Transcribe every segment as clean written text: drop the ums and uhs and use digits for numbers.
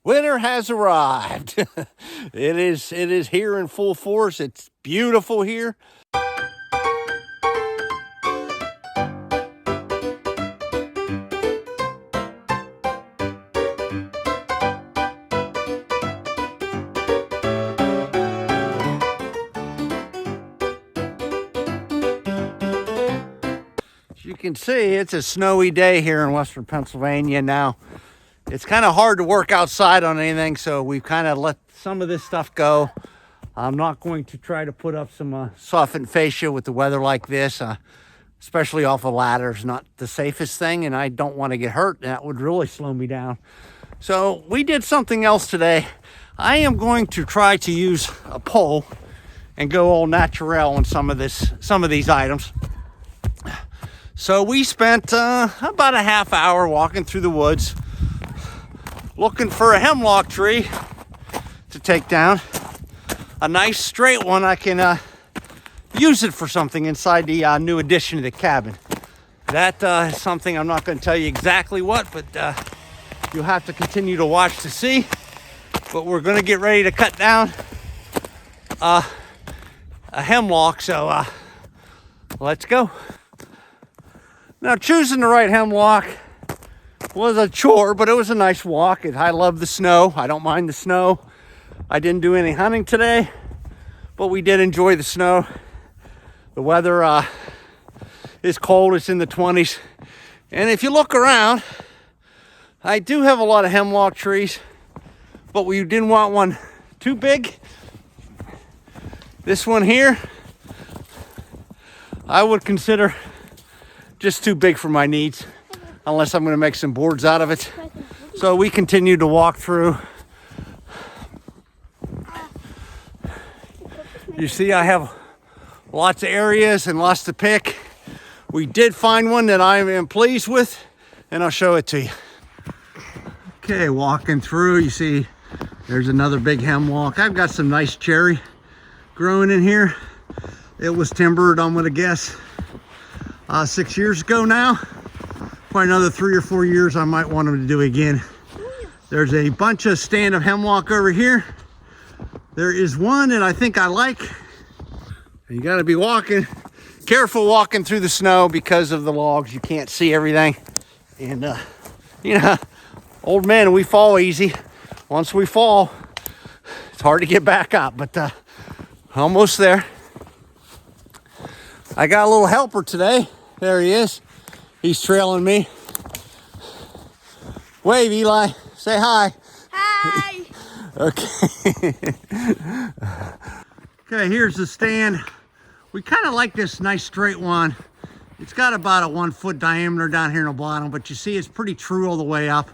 Winter has arrived. It is here in full force. It's beautiful here. As you can see, it's a snowy day here in Western Pennsylvania now. It's kind of hard to work outside on anything, so we've kind of let some of this stuff go. I'm not going to try to put up some softened fascia with the weather like this, especially off a ladder. It's not the safest thing, and I don't want to get hurt. That would really slow me down. So we did something else today. I am going to try to use a pole and go all natural on some of these items. So we spent about a half hour walking through the woods, looking for a hemlock tree to take down. A nice straight one. I can use it for something inside the new addition to the cabin. That is something I'm not going to tell you exactly what, but you'll have to continue to watch to see. But we're going to get ready to cut down a hemlock, so let's go. Now, choosing the right hemlock was a chore, but it was a nice walk. I love the snow. I don't mind the snow. I didn't do any hunting today, but we did enjoy the snow. The weather is cold. It's in the 20s. And if you look around, I do have a lot of hemlock trees, but we didn't want one too big. This one here, I would consider just too big for my needs, unless I'm going to make some boards out of it. So we continue to walk through. You see, I have lots of areas and lots to pick. We did find one that I am pleased with, and I'll show it to you. Okay, walking through, you see there's another big hemlock. I've got some nice cherry growing in here. It was timbered, I'm gonna guess, 6 years ago now. Probably another 3 or 4 years I might want them to do again. There's a bunch of stand of hemlock over here. There is one that I think I like. You got to be careful walking through the snow because of the logs. You can't see everything. And, you know, old men, we fall easy. Once we fall, it's hard to get back up, but almost there. I got a little helper today. There he is. He's trailing me. Wave, Eli. Say hi. Hi. Okay. Okay, here's the stand. We kind of like this nice straight one. It's got about a 1 foot diameter down here in the bottom, but you see it's pretty true all the way up.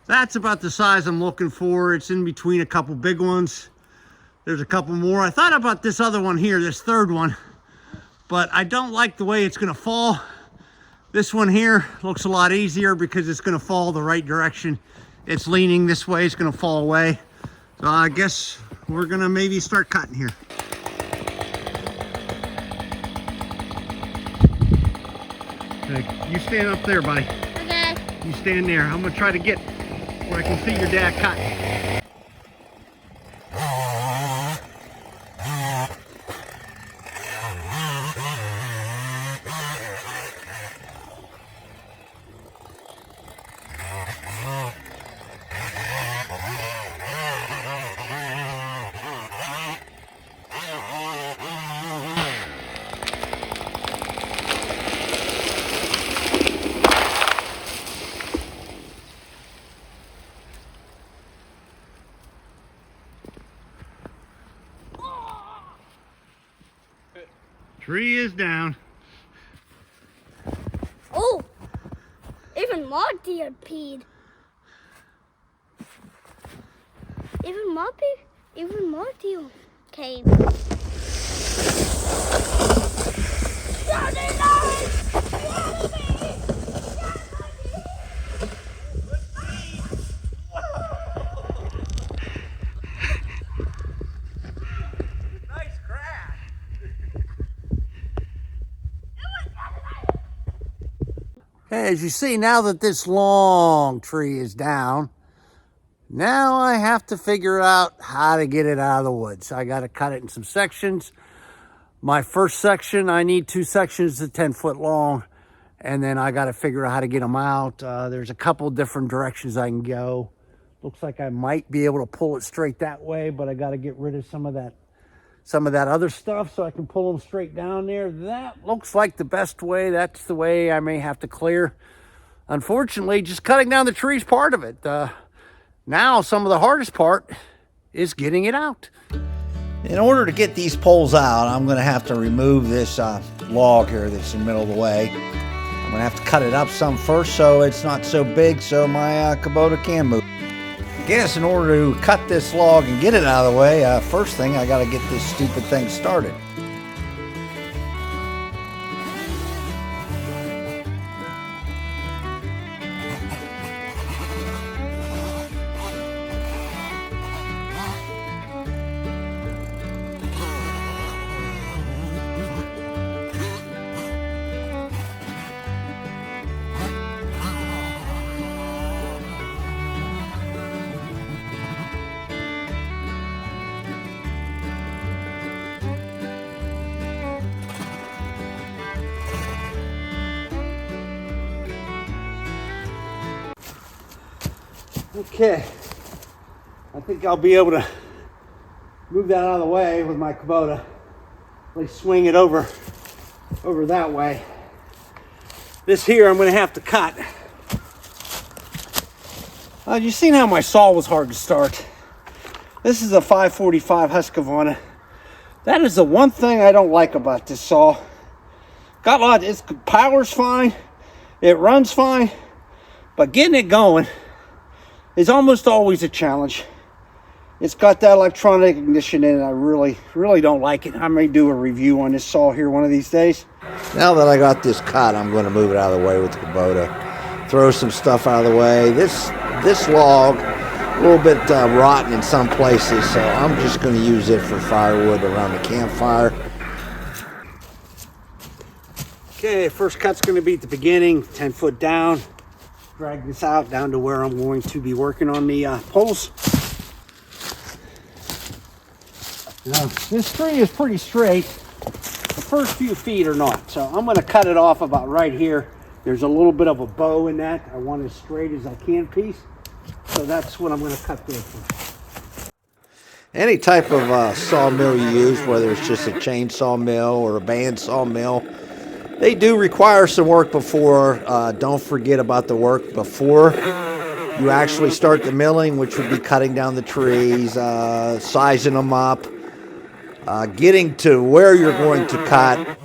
That's about the size I'm looking for. It's in between a couple big ones. There's a couple more. I thought about this other one here, this third one, but I don't like the way it's gonna fall. This one here looks a lot easier because it's gonna fall the right direction. It's leaning this way, it's gonna fall away. So I guess we're gonna maybe start cutting here. Okay, you stand up there, buddy. Okay. You stand there. I'm gonna try to get where I can see your dad cut. Tree is down. Oh, even more deer peed. Even more deer came. Okay, as you see, now that this long tree is down, Now I have to figure out how to get it out of the woods. I got to cut it in some sections. My first section, I need 2 sections of 10 foot long, and then I got to figure out how to get them out. There's a couple different directions I can go. Looks like I might be able to pull it straight that way, but I got to get rid of some of that other stuff so I can pull them straight down there. That looks like the best way. That's the way I may have to clear. Unfortunately, just cutting down the tree is part of it. Now, some of the hardest part is getting it out. In order to get these poles out, I'm going to have to remove this log here that's in the middle of the way. I'm going to have to cut it up some first so it's not so big so my Kubota can move. I guess in order to cut this log and get it out of the way, first thing I got to get this stupid thing started. Okay, I think I'll be able to move that out of the way with my Kubota. Really swing it over that way. This here I'm going to have to cut. You seen how my saw was hard to start. This is a 545 Husqvarna. That is the one thing I don't like about this saw. Got a lot. Its power's fine. It runs fine, but getting it going is almost always a challenge. It's got that electronic ignition in it. I really don't like it. I may do a review on this saw here one of these days. Now that I got this cut, I'm going to move it out of the way with the Kubota. Throw some stuff out of the way. This log, a little bit rotten in some places, so I'm just going to use it for firewood around the campfire. Okay, first cut's going to be at the beginning, 10 foot down. Drag this out down to where I'm going to be working on the poles. Now, this tree is pretty straight. The first few feet are not, so I'm going to cut it off about right here. There's a little bit of a bow in that. I want as straight as I can piece, so that's what I'm going to cut there for. Any type of sawmill you use, whether it's just a chainsaw mill or a band saw mill, they do require some work before. Don't forget about the work before you actually start the milling, which would be cutting down the trees, sizing them up, getting to where you're going to cut.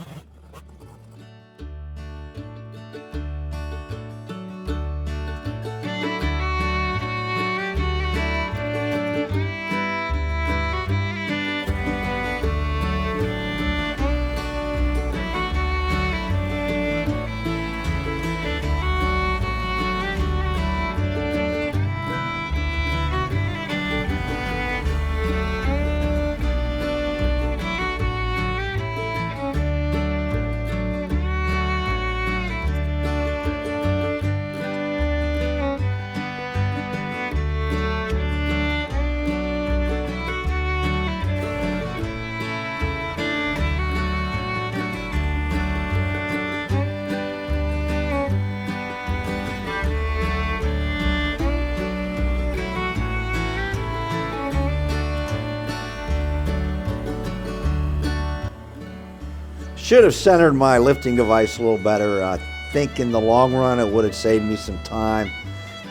Should have centered my lifting device a little better. I think in the long run it would have saved me some time.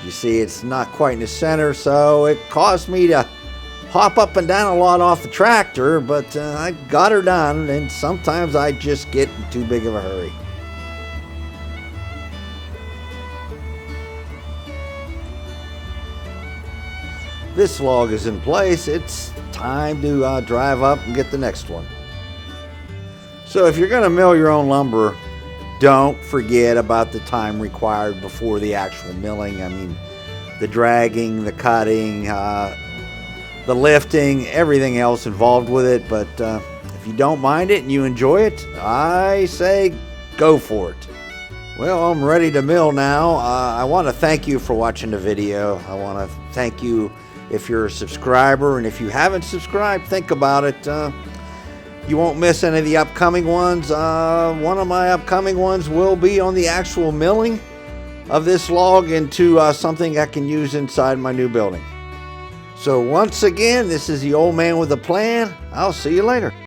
You see, it's not quite in the center, so it caused me to hop up and down a lot off the tractor, but I got her done, and sometimes I just get in too big of a hurry. This log is in place. It's time to drive up and get the next one. So if you're going to mill your own lumber, don't forget about the time required before the actual milling. I mean, the dragging, the cutting, the lifting, everything else involved with it. But if you don't mind it and you enjoy it, I say go for it. Well, I'm ready to mill now. I want to thank you for watching the video. I want to thank you if you're a subscriber. And if you haven't subscribed, think about it. You won't miss any of the upcoming ones. One of my upcoming ones will be on the actual milling of this log into something I can use inside my new building. So once again, this is the old man with a plan. I'll see you later.